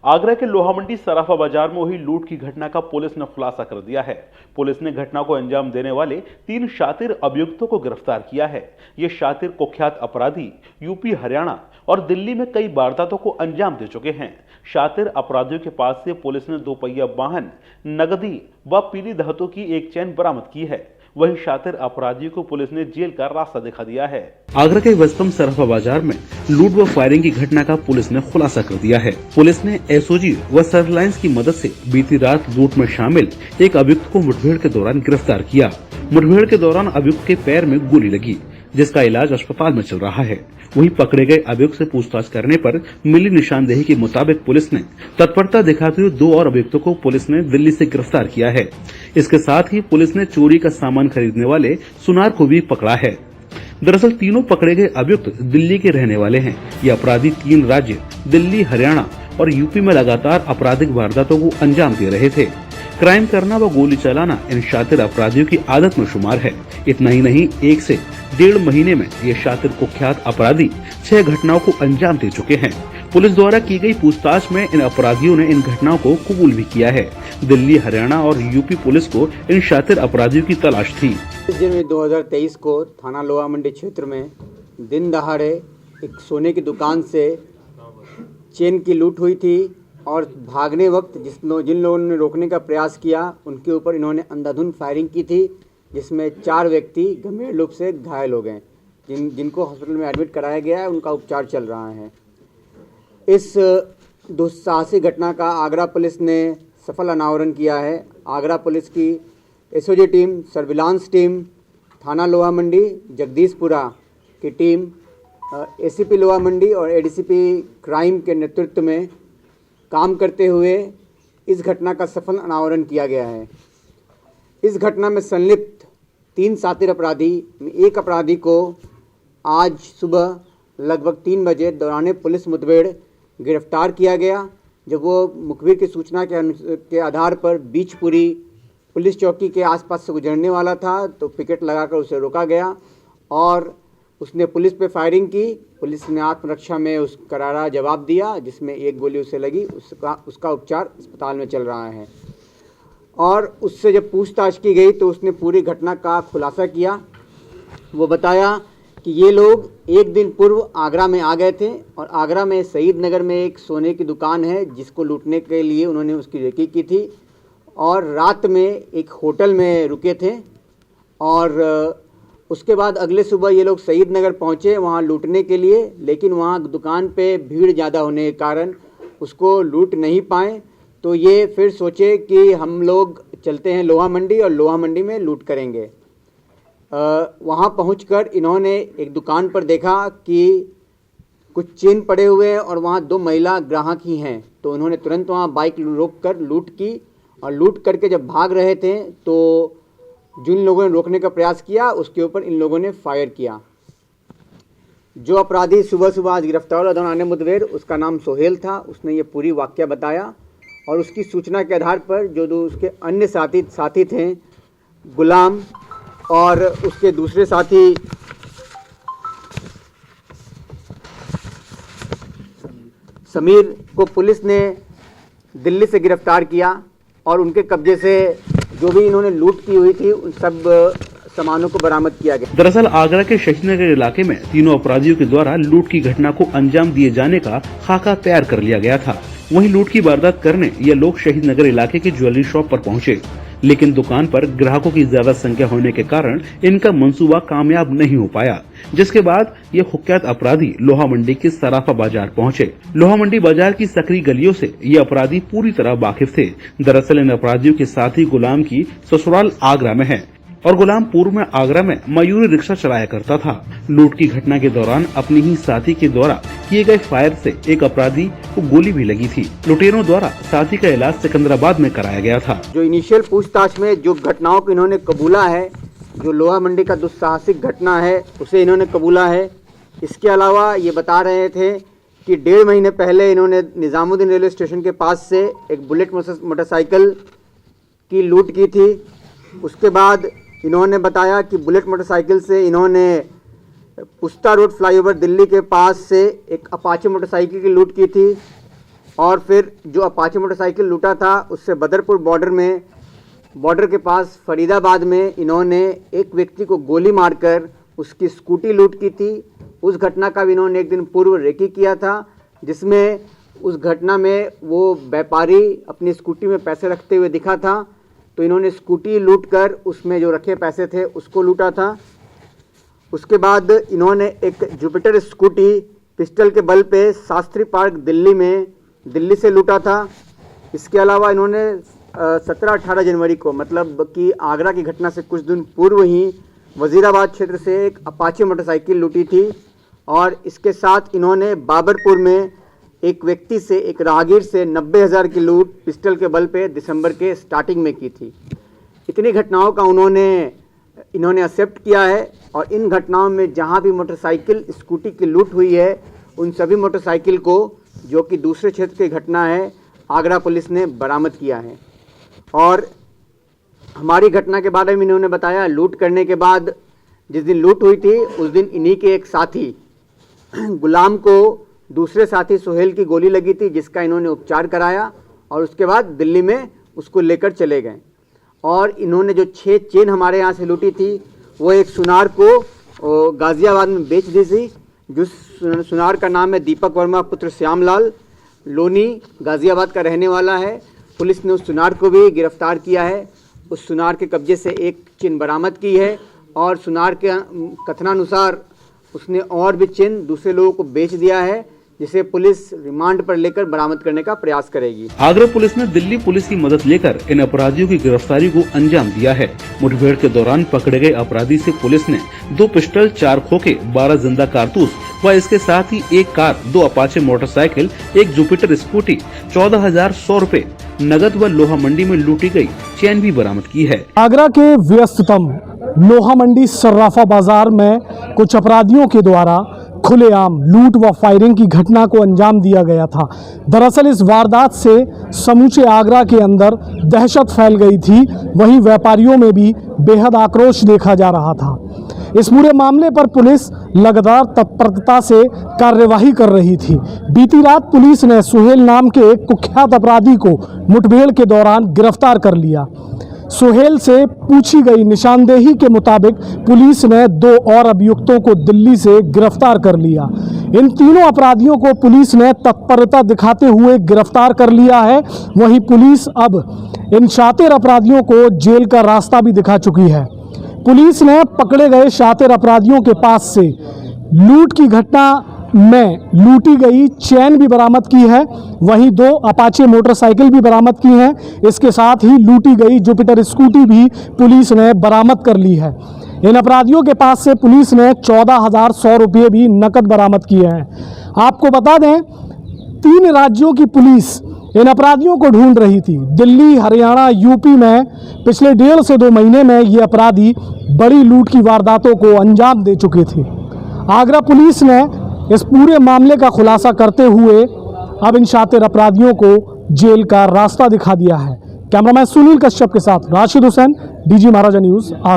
आगरा के लोहा मंडी सराफा बाजार में हुई लूट की घटना का पुलिस ने खुलासा कर दिया है। पुलिस ने घटना को अंजाम देने वाले 3 शातिर अभियुक्तों को गिरफ्तार किया है। ये शातिर कुख्यात अपराधी यूपी, हरियाणा और दिल्ली में कई वारदातों को अंजाम दे चुके हैं। शातिर अपराधियों के पास से पुलिस ने 2 पहिया वाहन, नकदी व पीली धातु की एक चैन बरामद की है। वहीं शातिर अपराधियों को पुलिस ने जेल का रास्ता दिखा दिया है। आगरा के वेस्टर्न सराफा बाजार में लूट व फायरिंग की घटना का पुलिस ने खुलासा कर दिया है। पुलिस ने एसओजी व सर्विलांस की मदद से बीती रात लूट में शामिल एक अभियुक्त को मुठभेड़ के दौरान गिरफ्तार किया। मुठभेड़ के दौरान अभियुक्त के पैर में गोली लगी, जिसका इलाज अस्पताल में चल रहा है। वहीं पकड़े गए अभियुक्त से पूछताछ करने पर मिली निशानदेही के मुताबिक पुलिस ने तत्परता दिखाते हुए 2 और अभियुक्तों को पुलिस ने दिल्ली से गिरफ्तार किया है। इसके साथ ही पुलिस ने चोरी का सामान खरीदने वाले सुनार को भी पकड़ा है। दरअसल तीनों पकड़े गए अभियुक्त दिल्ली के रहने वाले हैं। ये अपराधी 3 राज्य दिल्ली, हरियाणा और यूपी में लगातार आपराधिक वारदातों को अंजाम दे रहे थे। क्राइम करना व गोली चलाना इन शातिर अपराधियों की आदत में शुमार है। इतना ही नहीं, 1 से 1.5 महीने में ये शातिर कुख्यात अपराधी 6 घटनाओं को अंजाम दे चुके हैं। पुलिस द्वारा की गई पूछताछ में इन अपराधियों ने इन घटनाओं को कबूल भी किया है। दिल्ली, हरियाणा और यूपी पुलिस को इन शातिर अपराधियों की तलाश थी। जनवरी 2023 को थाना लोहा मंडी क्षेत्र में दिन दहाड़े एक सोने की दुकान से चेन की लूट हुई थी और भागने वक्त जिन लोगों ने रोकने का प्रयास किया उनके ऊपर इन्होंने अंधाधुंध फायरिंग की थी, जिसमें 4 व्यक्ति गंभीर रूप से घायल हो गए। जिनको हॉस्पिटल में एडमिट कराया गया है, उनका उपचार चल रहा है। इस दुस्साहसिक घटना का आगरा पुलिस ने सफल अनावरण किया है। आगरा पुलिस की एसओजी टीम, सर्विलांस टीम, थाना लोहा मंडी, जगदीशपुरा की टीम, एसीपी लोहा मंडी और एडीसीपी क्राइम के नेतृत्व में काम करते हुए इस घटना का सफल अनावरण किया गया है। इस घटना में संलिप्त 3 शातिर अपराधी में एक अपराधी को आज सुबह लगभग 3 बजे दौरान पुलिस मुठभेड़ गिरफ्तार किया गया। जब वो मुखबिर की सूचना के आधार पर बीचपुरी पुलिस चौकी के आसपास से गुजरने वाला था, तो पिकेट लगाकर उसे रोका गया और उसने पुलिस पे फायरिंग की। पुलिस ने आत्मरक्षा में उस करारा जवाब दिया, जिसमें 1 गोली उसे लगी। उसका उपचार अस्पताल में चल रहा है। और उससे जब पूछताछ की गई तो उसने पूरी घटना का खुलासा किया। वो बताया कि ये लोग 1 दिन पूर्व आगरा में आ गए थे और आगरा में शहीद नगर में एक सोने की दुकान है, जिसको लूटने के लिए उन्होंने उसकी रेकी की थी और रात में एक होटल में रुके थे। और उसके बाद अगले सुबह ये लोग शहीद नगर पहुँचे वहाँ लूटने के लिए, लेकिन वहाँ दुकान पे भीड़ ज़्यादा होने के कारण उसको लूट नहीं पाए। तो ये फिर सोचे कि हम लोग चलते हैं लोहा मंडी और लोहा मंडी में लूट करेंगे। वहाँ पहुंचकर इन्होंने एक दुकान पर देखा कि कुछ चेन पड़े हुए हैं और वहाँ 2 महिला ग्राहक ही हैं। तो उन्होंने तुरंत वहाँ बाइक रोककर लूट की और लूट करके जब भाग रहे थे तो जिन लोगों ने रोकने का प्रयास किया उसके ऊपर इन लोगों ने फायर किया। जो अपराधी सुबह आज गिरफ्तार हुआ दौरान मुठभेड़, उसका नाम सोहेल था। उसने ये पूरी वाकया बताया और उसकी सूचना के आधार पर जो उसके अन्य साथी थे, गुलाम और उसके दूसरे साथी समीर को पुलिस ने दिल्ली से गिरफ्तार किया और उनके कब्जे से जो भी इन्होंने लूट की हुई थी उन सब सामानों को बरामद किया गया। दरअसल आगरा के शहीद नगर इलाके में तीनों अपराधियों के द्वारा लूट की घटना को अंजाम दिए जाने का खाका तैयार कर लिया गया था। वहीं लूट की वारदात करने ये लोग शहीद नगर इलाके की ज्वेलरी शॉप पर पहुंचे, लेकिन दुकान पर ग्राहकों की ज्यादा संख्या होने के कारण इनका मंसूबा कामयाब नहीं हो पाया, जिसके बाद ये कुख्यात अपराधी लोहा मंडी के सराफा बाजार पहुंचे। लोहा मंडी बाजार की सकरी गलियों से ये अपराधी पूरी तरह वाकिफ थे। दरअसल इन अपराधियों के साथी गुलाम की ससुराल आगरा में है और गुलाम पूर्व में आगरा में मयूरी रिक्शा चलाया करता था। लूट की घटना के दौरान अपनी ही साथी के द्वारा किए गए फायर से एक अपराधी को गोली भी लगी थी। लुटेरों द्वारा साथी का इलाज सिकंदराबाद में कराया गया था। जो इनिशियल पूछताछ में जो घटनाओं को इन्होंने कबूला है, जो लोहा मंडी का दुस्साहसिक घटना है उसे इन्होंने कबूला है। इसके अलावा ये बता रहे थे कि 1.5 महीने पहले इन्होंने निजामुद्दीन रेलवे स्टेशन के पास से एक बुलेट मोटरसाइकिल की लूट की थी। उसके बाद इन्होंने बताया कि बुलेट मोटरसाइकिल से इन्होंने पुस्ता रोड फ्लाईओवर दिल्ली के पास से एक अपाचे मोटरसाइकिल की लूट की थी। और फिर जो अपाचे मोटरसाइकिल लूटा था उससे बदरपुर बॉर्डर के पास फरीदाबाद में इन्होंने एक व्यक्ति को गोली मारकर उसकी स्कूटी लूट की थी। उस घटना का भी इन्होंने एक दिन पूर्व रेकी किया था, जिसमें उस घटना में वो व्यापारी अपनी स्कूटी में पैसे रखते हुए दिखा था, तो इन्होंने स्कूटी लूटकर उसमें जो रखे पैसे थे उसको लूटा था। उसके बाद इन्होंने एक जुपिटर स्कूटी पिस्टल के बल पे शास्त्री पार्क दिल्ली से लूटा था। इसके अलावा इन्होंने 17-18 जनवरी को, मतलब कि आगरा की घटना से कुछ दिन पूर्व ही वजीराबाद क्षेत्र से एक अपाचे मोटरसाइकिल लूटी थी और इसके साथ इन्होंने बाबरपुर में एक व्यक्ति से, एक राहगीर से 90,000 की लूट पिस्टल के बल पे दिसंबर के स्टार्टिंग में की थी। इतनी घटनाओं का इन्होंने एक्सेप्ट किया है और इन घटनाओं में जहां भी मोटरसाइकिल स्कूटी की लूट हुई है उन सभी मोटरसाइकिल को, जो कि दूसरे क्षेत्र की घटना है, आगरा पुलिस ने बरामद किया है। और हमारी घटना के बारे में इन्होंने बताया, लूट करने के बाद जिस दिन लूट हुई थी उस दिन इन्हीं के एक साथी गुलाम को दूसरे साथी सोहेल की गोली लगी थी, जिसका इन्होंने उपचार कराया और उसके बाद दिल्ली में उसको लेकर चले गए। और इन्होंने जो 6 चेन हमारे यहाँ से लूटी थी वो एक सुनार को गाजियाबाद में बेच दी थी। जिस सुनार का नाम है दीपक वर्मा पुत्र श्यामलाल, लोनी गाजियाबाद का रहने वाला है। पुलिस ने उस सुनार को भी गिरफ्तार किया है। उस सुनार के कब्जे से एक चेन बरामद की है और सुनार के कथनानुसार उसने और भी चेन दूसरे लोगों को बेच दिया है, जिसे पुलिस रिमांड पर लेकर बरामद करने का प्रयास करेगी। आगरा पुलिस ने दिल्ली पुलिस की मदद लेकर इन अपराधियों की गिरफ्तारी को अंजाम दिया है। मुठभेड़ के दौरान पकड़े गए अपराधी से पुलिस ने 2 पिस्टल, 4 खोखे, 12 जिंदा कारतूस व इसके साथ ही 1 car, 2 Apache motorcycle, 1 Jupiter scooty, 14,100 रूपए नगद व लोहा मंडी में लूटी गई चैन भी बरामद की है। आगरा के व्यस्ततम लोहा मंडी सर्राफा बाजार में कुछ अपराधियों के द्वारा खुलेआम लूट व फायरिंग की घटना को अंजाम दिया गया था। दरअसल इस वारदात से समूचे आगरा के अंदर दहशत फैल गई थी, वहीं व्यापारियों में भी बेहद आक्रोश देखा जा रहा था। इस पूरे मामले पर पुलिस लगातार तत्परता से कार्यवाही कर रही थी। बीती रात पुलिस ने सोहेल नाम के एक कुख्यात अपराधी को मुठभेड़ के दौरान गिरफ्तार कर लिया। सोहेल से पूछी गई निशानदेही के मुताबिक पुलिस ने 2 और अभियुक्तों को दिल्ली से गिरफ्तार कर लिया। इन तीनों अपराधियों को पुलिस ने तत्परता दिखाते हुए गिरफ्तार कर लिया है। वहीं पुलिस अब इन शातिर अपराधियों को जेल का रास्ता भी दिखा चुकी है। पुलिस ने पकड़े गए शातिर अपराधियों के पास से लूट की घटना में लूटी गई चैन भी बरामद की है, वहीं 2 अपाचे मोटरसाइकिल भी बरामद की हैं। इसके साथ ही लूटी गई जुपिटर स्कूटी भी पुलिस ने बरामद कर ली है। इन अपराधियों के पास से पुलिस ने 14,100 रुपये भी नकद बरामद किए हैं। आपको बता दें, 3 राज्यों की पुलिस इन अपराधियों को ढूंढ रही थी। दिल्ली, हरियाणा, यूपी में पिछले 1.5 से 2 महीने में ये अपराधी बड़ी लूट की वारदातों को अंजाम दे चुके थे। आगरा पुलिस ने इस पूरे मामले का खुलासा करते हुए अब इन शातिर अपराधियों को जेल का रास्ता दिखा दिया है। कैमरामैन सुनील कश्यप के साथ राशिद हुसैन, डीजी महाराजा न्यूज़, आगरा।